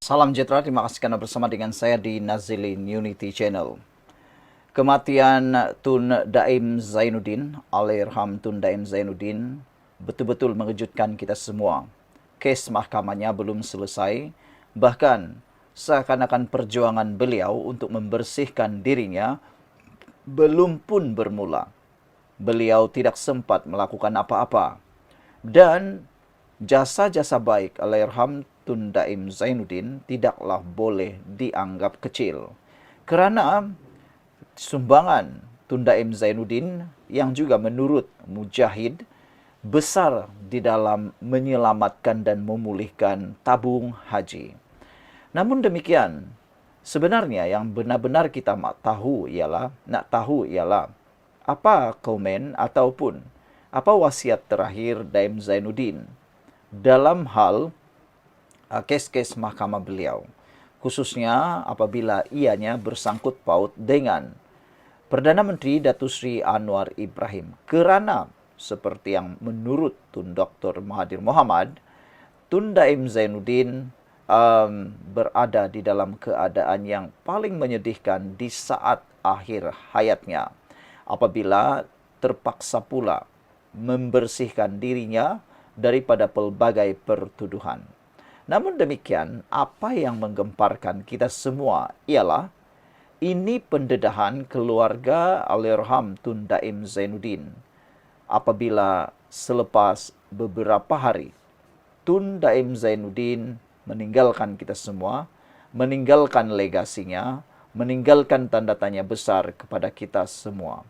Salam sejahtera, terima kasih karena bersama dengan saya di Nazilin Unity Channel. Kematian Tun Daim Zainuddin, Allahyarham Tun Daim Zainuddin, betul-betul mengejutkan kita semua. Kes mahkamahnya belum selesai, bahkan seakan-akan perjuangan beliau untuk membersihkan dirinya belum pun bermula. Beliau tidak sempat melakukan apa-apa. Dan jasa-jasa baik Allahyarham Tun Daim Zainuddin tidaklah boleh dianggap kecil. Kerana sumbangan Tun Daim Zainuddin yang juga menurut Mujahid besar di dalam menyelamatkan dan memulihkan tabung haji. Namun demikian, sebenarnya yang benar-benar kita nak tahu ialah apa komen ataupun apa wasiat terakhir Daim Zainuddin dalam hal kes-kes mahkamah beliau, khususnya apabila ianya bersangkut paut dengan Perdana Menteri Datuk Seri Anwar Ibrahim. Kerana seperti yang menurut Tun Dr. Mahathir Mohamad, Tun Daim Zainuddin berada di dalam keadaan yang paling menyedihkan di saat akhir hayatnya, apabila terpaksa pula membersihkan dirinya daripada pelbagai pertuduhan. Namun demikian, apa yang menggemparkan kita semua ialah ini pendedahan keluarga Allahyarham Tun Daim Zainuddin apabila selepas beberapa hari Tun Daim Zainuddin meninggalkan kita semua, meninggalkan legasinya, meninggalkan tanda tanya besar kepada kita semua.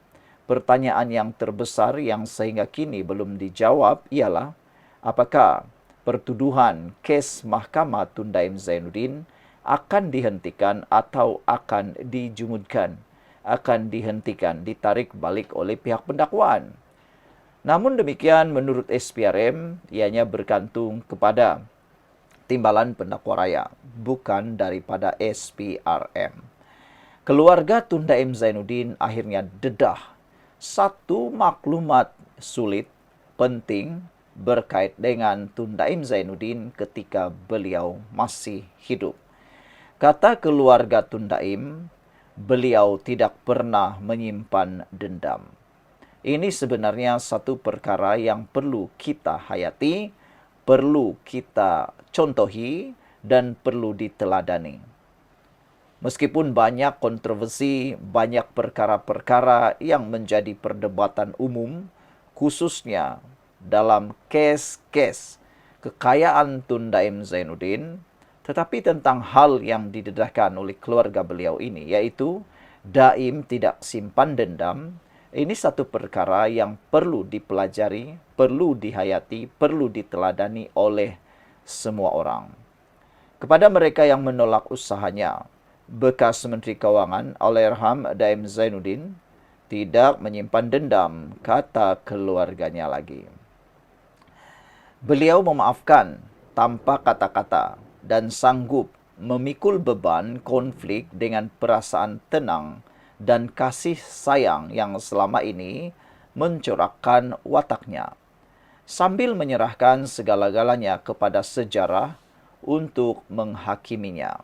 Pertanyaan yang terbesar yang sehingga kini belum dijawab ialah apakah pertuduhan kes mahkamah Tun Daim Zainuddin akan dihentikan atau akan dijumudkan, akan dihentikan, ditarik balik oleh pihak pendakwaan. Namun demikian, menurut SPRM, ianya bergantung kepada timbalan pendakwa raya, bukan daripada SPRM. Keluarga Tun Daim Zainuddin akhirnya dedah satu maklumat sulit, penting, berkait dengan Tun Daim Zainuddin ketika beliau masih hidup. Kata keluarga Tun Daim, beliau tidak pernah menyimpan dendam. Ini sebenarnya satu perkara yang perlu kita hayati, perlu kita contohi, dan perlu diteladani. Meskipun banyak kontroversi, banyak perkara-perkara yang menjadi perdebatan umum, khususnya dalam kes-kes kekayaan Tun Daim Zainuddin, tetapi tentang hal yang didedahkan oleh keluarga beliau ini, yaitu Daim tidak simpan dendam, ini satu perkara yang perlu dipelajari, perlu dihayati, perlu diteladani oleh semua orang. Kepada mereka yang menolak usahanya, bekas Menteri Kewangan Allahyarham Daim Zainuddin tidak menyimpan dendam, kata keluarganya lagi. Beliau memaafkan tanpa kata-kata dan sanggup memikul beban konflik dengan perasaan tenang dan kasih sayang yang selama ini mencorakkan wataknya, sambil menyerahkan segala-galanya kepada sejarah untuk menghakiminya.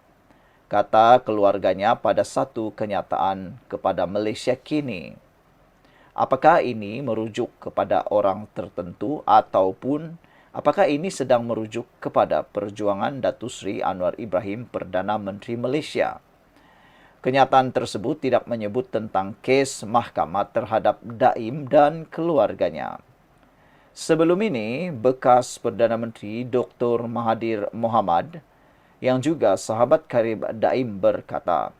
Kata keluarganya pada satu kenyataan kepada Malaysia kini. Apakah ini merujuk kepada orang tertentu ataupun apakah ini sedang merujuk kepada perjuangan Datuk Seri Anwar Ibrahim, Perdana Menteri Malaysia? Kenyataan tersebut tidak menyebut tentang kes mahkamah terhadap Daim dan keluarganya. Sebelum ini, bekas Perdana Menteri Dr. Mahathir Mohamad yang juga sahabat karib Daim berkata,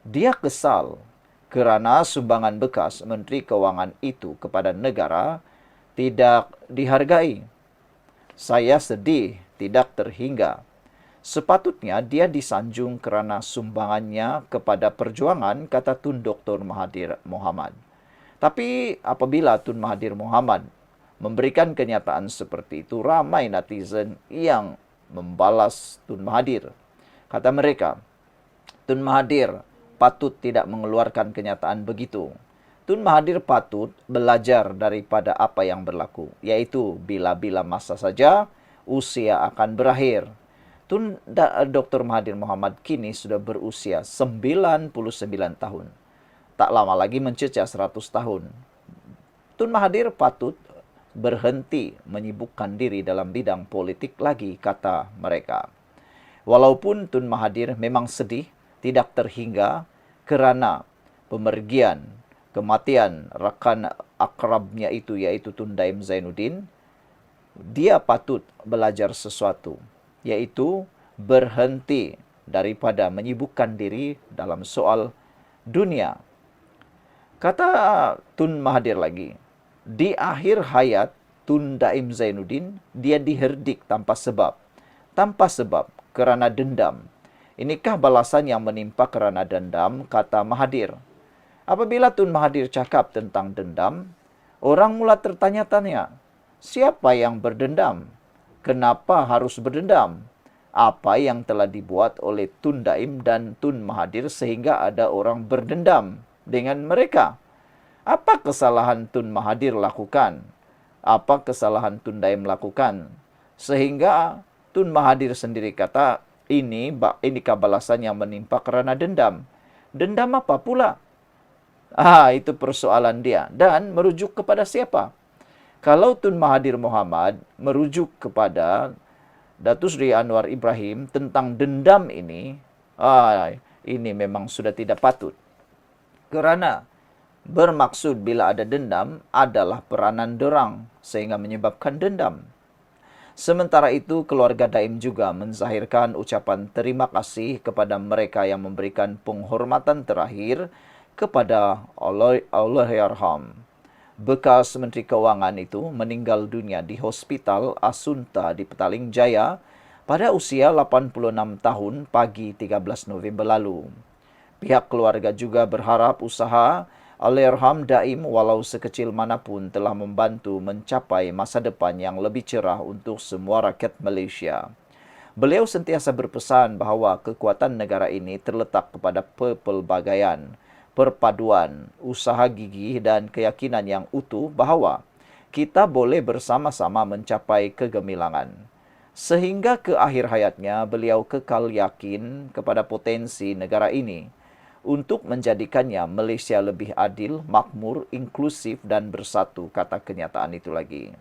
dia kesal kerana sumbangan bekas Menteri Kewangan itu kepada negara tidak dihargai. Saya sedih tidak terhingga. Sepatutnya dia disanjung kerana sumbangannya kepada perjuangan, kata Tun Dr. Mahathir Mohamad. Tapi apabila Tun Mahathir Mohamad memberikan kenyataan seperti itu, ramai netizen yang membalas Tun Mahathir. Kata mereka, Tun Mahathir patut tidak mengeluarkan kenyataan begitu. Tun Mahathir patut belajar daripada apa yang berlaku, yaitu bila-bila masa saja usia akan berakhir. Dr. Mahathir Mohamad kini sudah berusia 99 tahun. Tak lama lagi mencecah 100 tahun. Tun Mahathir patut berhenti menyibukkan diri dalam bidang politik lagi, kata mereka. Walaupun Tun Mahathir memang sedih tidak terhingga kerana kematian rakan akrabnya itu, yaitu Tun Daim Zainuddin, dia patut belajar sesuatu, yaitu berhenti daripada menyibukkan diri dalam soal dunia. Kata Tun Mahathir lagi, di akhir hayat Tun Daim Zainuddin, dia diherdik tanpa sebab. Tanpa sebab, kerana dendam. Inikah balasan yang menimpa kerana dendam, kata Mahathir. Apabila Tun Mahathir cakap tentang dendam, orang mula tertanya-tanya, siapa yang berdendam? Kenapa harus berdendam? Apa yang telah dibuat oleh Tun Daim dan Tun Mahathir sehingga ada orang berdendam dengan mereka? Apa kesalahan Tun Mahathir lakukan? Apa kesalahan Tun Daim lakukan? Sehingga Tun Mahathir sendiri kata, inikah balasan yang menimpa kerana dendam. Dendam apa pula? Itu persoalan dia. Dan merujuk kepada siapa? Kalau Tun Mahathir Mohamad merujuk kepada Datuk Seri Anwar Ibrahim tentang dendam ini memang sudah tidak patut. Kerana bermaksud bila ada dendam adalah peranan dorang sehingga menyebabkan dendam. Sementara itu, keluarga Daim juga menzahirkan ucapan terima kasih kepada mereka yang memberikan penghormatan terakhir kepada Allahyarham. Bekas Menteri Kewangan itu meninggal dunia di Hospital Asunta di Petaling Jaya pada usia 86 tahun pagi 13 November lalu. Pihak keluarga juga berharap usaha Allahyarham Daim walau sekecil manapun telah membantu mencapai masa depan yang lebih cerah untuk semua rakyat Malaysia. Beliau sentiasa berpesan bahawa kekuatan negara ini terletak kepada pelbagaian, perpaduan, usaha gigih dan keyakinan yang utuh bahawa kita boleh bersama-sama mencapai kegemilangan. Sehingga ke akhir hayatnya, beliau kekal yakin kepada potensi negara ini untuk menjadikannya Malaysia lebih adil, makmur, inklusif dan bersatu, kata kenyataan itu lagi.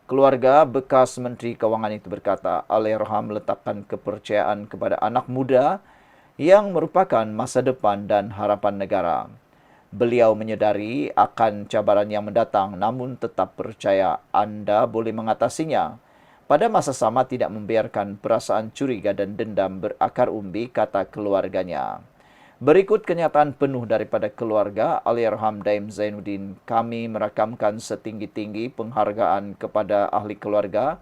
Keluarga bekas Menteri Kewangan itu berkata, Allahyarham meletakkan kepercayaan kepada anak muda yang merupakan masa depan dan harapan negara. Beliau menyedari akan cabaran yang mendatang, namun tetap percaya anda boleh mengatasinya. Pada masa sama tidak membiarkan perasaan curiga dan dendam berakar umbi, kata keluarganya. Berikut kenyataan penuh daripada keluarga Allahyarham Daim Zainuddin. Kami merakamkan setinggi-tinggi penghargaan kepada ahli keluarga,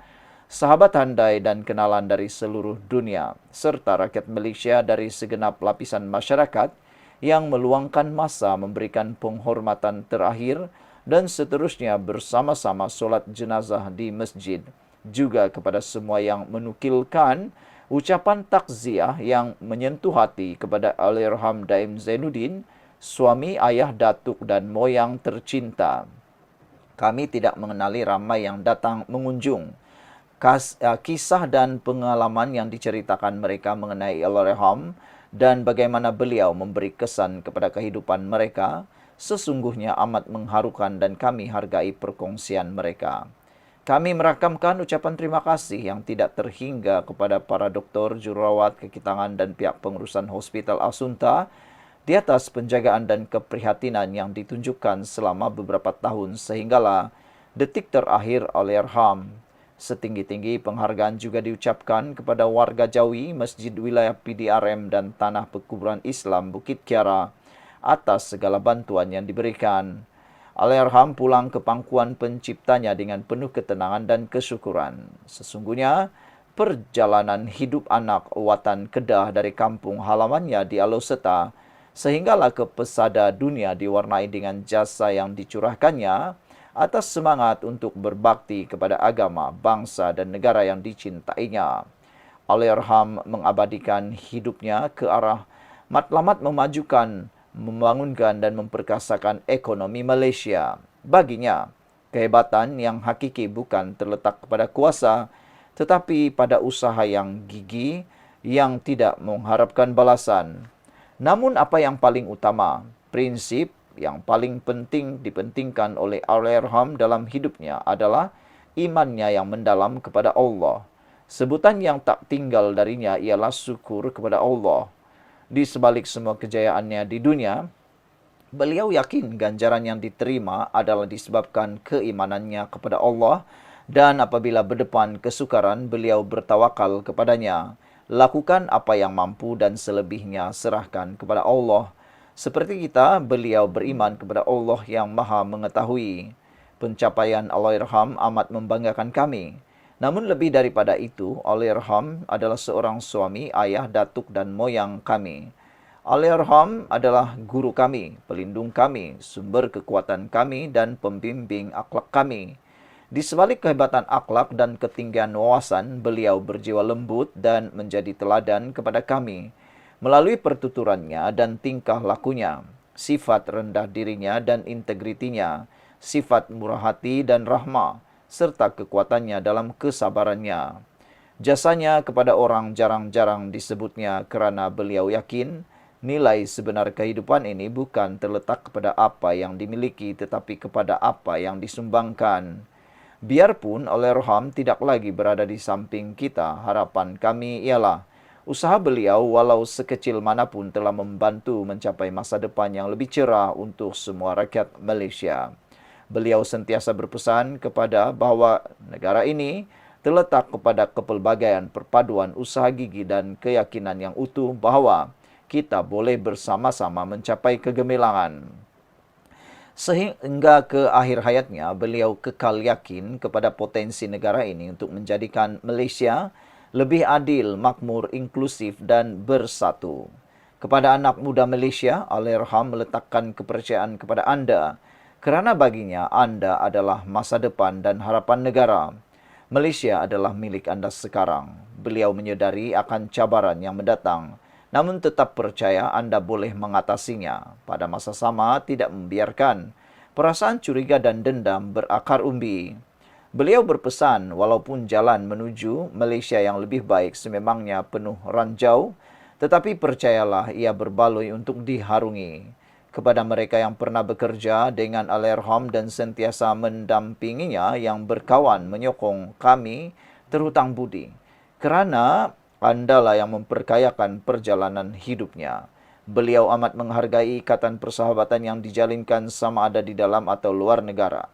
sahabat handai dan kenalan dari seluruh dunia, serta rakyat Malaysia dari segenap lapisan masyarakat yang meluangkan masa memberikan penghormatan terakhir dan seterusnya bersama-sama solat jenazah di masjid. Juga kepada semua yang menukilkan ucapan takziah yang menyentuh hati kepada Allahyarham Daim Zainuddin, suami, ayah, datuk dan moyang tercinta. Kami tidak mengenali ramai yang datang mengunjung. Kisah dan pengalaman yang diceritakan mereka mengenai Allahyarham dan bagaimana beliau memberi kesan kepada kehidupan mereka sesungguhnya amat mengharukan dan kami hargai perkongsian mereka. Kami merakamkan ucapan terima kasih yang tidak terhingga kepada para doktor, jururawat, kekitangan dan pihak pengurusan Hospital Asunta di atas penjagaan dan keprihatinan yang ditunjukkan selama beberapa tahun sehinggalah detik terakhir Allahyarham. Setinggi-tinggi penghargaan juga diucapkan kepada warga Jawi, Masjid Wilayah PDRM dan Tanah Perkuburan Islam Bukit Kiara atas segala bantuan yang diberikan. Allahyarham pulang ke pangkuan penciptanya dengan penuh ketenangan dan kesyukuran. Sesungguhnya, perjalanan hidup anak watan Kedah dari kampung halamannya di Aloseta sehinggalah ke pesada dunia diwarnai dengan jasa yang dicurahkannya atas semangat untuk berbakti kepada agama, bangsa dan negara yang dicintainya. Allahyarham mengabadikan hidupnya ke arah matlamat memajukan, membangunkan dan memperkasakan ekonomi Malaysia. Baginya, kehebatan yang hakiki bukan terletak kepada kuasa, tetapi pada usaha yang gigih yang tidak mengharapkan balasan. Namun apa yang paling utama, prinsip yang paling penting dipentingkan oleh Allahyarham dalam hidupnya adalah imannya yang mendalam kepada Allah. Sebutan yang tak tinggal darinya ialah syukur kepada Allah. Di sebalik semua kejayaannya di dunia, beliau yakin ganjaran yang diterima adalah disebabkan keimanannya kepada Allah, dan apabila berdepan kesukaran, beliau bertawakal kepadanya. Lakukan apa yang mampu dan selebihnya serahkan kepada Allah. Seperti kita, beliau beriman kepada Allah yang Maha Mengetahui. Pencapaian Allahyarham amat membanggakan kami. Namun lebih daripada itu, Allahyarham adalah seorang suami, ayah, datuk dan moyang kami. Allahyarham adalah guru kami, pelindung kami, sumber kekuatan kami, dan pembimbing akhlak kami. Di sebalik kehebatan akhlak dan ketinggian wawasan, beliau berjiwa lembut dan menjadi teladan kepada kami melalui pertuturannya dan tingkah lakunya, sifat rendah dirinya dan integritinya, sifat murah hati dan rahmah, serta kekuatannya dalam kesabarannya. Jasanya kepada orang jarang-jarang disebutnya kerana beliau yakin nilai sebenar kehidupan ini bukan terletak kepada apa yang dimiliki tetapi kepada apa yang disumbangkan. Biarpun Allahyarham tidak lagi berada di samping kita, harapan kami ialah usaha beliau walau sekecil manapun telah membantu mencapai masa depan yang lebih cerah untuk semua rakyat Malaysia. Beliau sentiasa berpesan kepada bahawa negara ini terletak kepada kepelbagaian perpaduan usaha gigi dan keyakinan yang utuh bahawa kita boleh bersama-sama mencapai kegemilangan. Sehingga ke akhir hayatnya, beliau kekal yakin kepada potensi negara ini untuk menjadikan Malaysia lebih adil, makmur, inklusif dan bersatu. Kepada anak muda Malaysia, Allahyarham meletakkan kepercayaan kepada anda, kerana baginya anda adalah masa depan dan harapan negara. Malaysia adalah milik anda sekarang. Beliau menyedari akan cabaran yang mendatang, namun tetap percaya anda boleh mengatasinya. Pada masa sama, tidak membiarkan perasaan curiga dan dendam berakar umbi. Beliau berpesan, walaupun jalan menuju Malaysia yang lebih baik sememangnya penuh ranjau, tetapi percayalah ia berbaloi untuk diharungi. Kepada mereka yang pernah bekerja dengan Allahyarham dan sentiasa mendampinginya, yang berkawan menyokong kami terhutang budi, kerana andalah yang memperkayakan perjalanan hidupnya. Beliau amat menghargai ikatan persahabatan yang dijalinkan sama ada di dalam atau luar negara.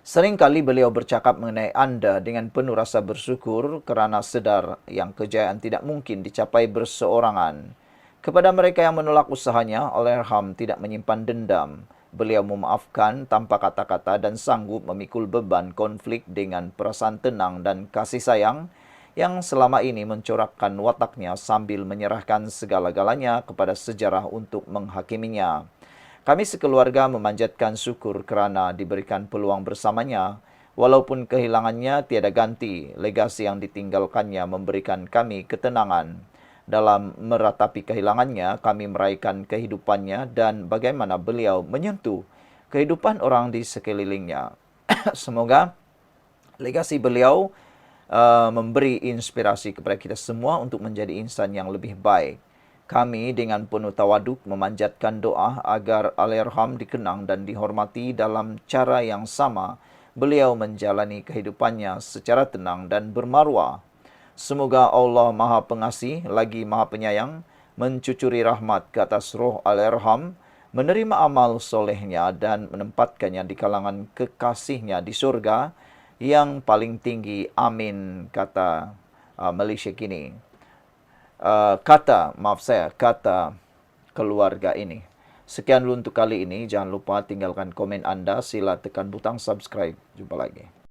Seringkali beliau bercakap mengenai anda dengan penuh rasa bersyukur kerana sedar yang kejayaan tidak mungkin dicapai berseorangan. Kepada mereka yang menolak usahanya, Allahyarham tidak menyimpan dendam. Beliau memaafkan tanpa kata-kata dan sanggup memikul beban konflik dengan perasaan tenang dan kasih sayang yang selama ini mencorakkan wataknya sambil menyerahkan segala-galanya kepada sejarah untuk menghakiminya. Kami sekeluarga memanjatkan syukur kerana diberikan peluang bersamanya. Walaupun kehilangannya tiada ganti, legasi yang ditinggalkannya memberikan kami ketenangan. Dalam meratapi kehilangannya, kami meraihkan kehidupannya dan bagaimana beliau menyentuh kehidupan orang di sekelilingnya. Semoga legasi beliau memberi inspirasi kepada kita semua untuk menjadi insan yang lebih baik. Kami dengan penuh tawaduk memanjatkan doa agar Allahyarham dikenang dan dihormati dalam cara yang sama beliau menjalani kehidupannya secara tenang dan bermaruah. Semoga Allah Maha Pengasih lagi Maha Penyayang mencucuri rahmat ke atas roh Allahyarham, menerima amal solehnya dan menempatkannya di kalangan kekasihnya di surga yang paling tinggi. Amin, kata Malaysia kini. Kata keluarga ini. Sekian dulu untuk kali ini. Jangan lupa tinggalkan komen anda. Sila tekan butang subscribe. Jumpa lagi.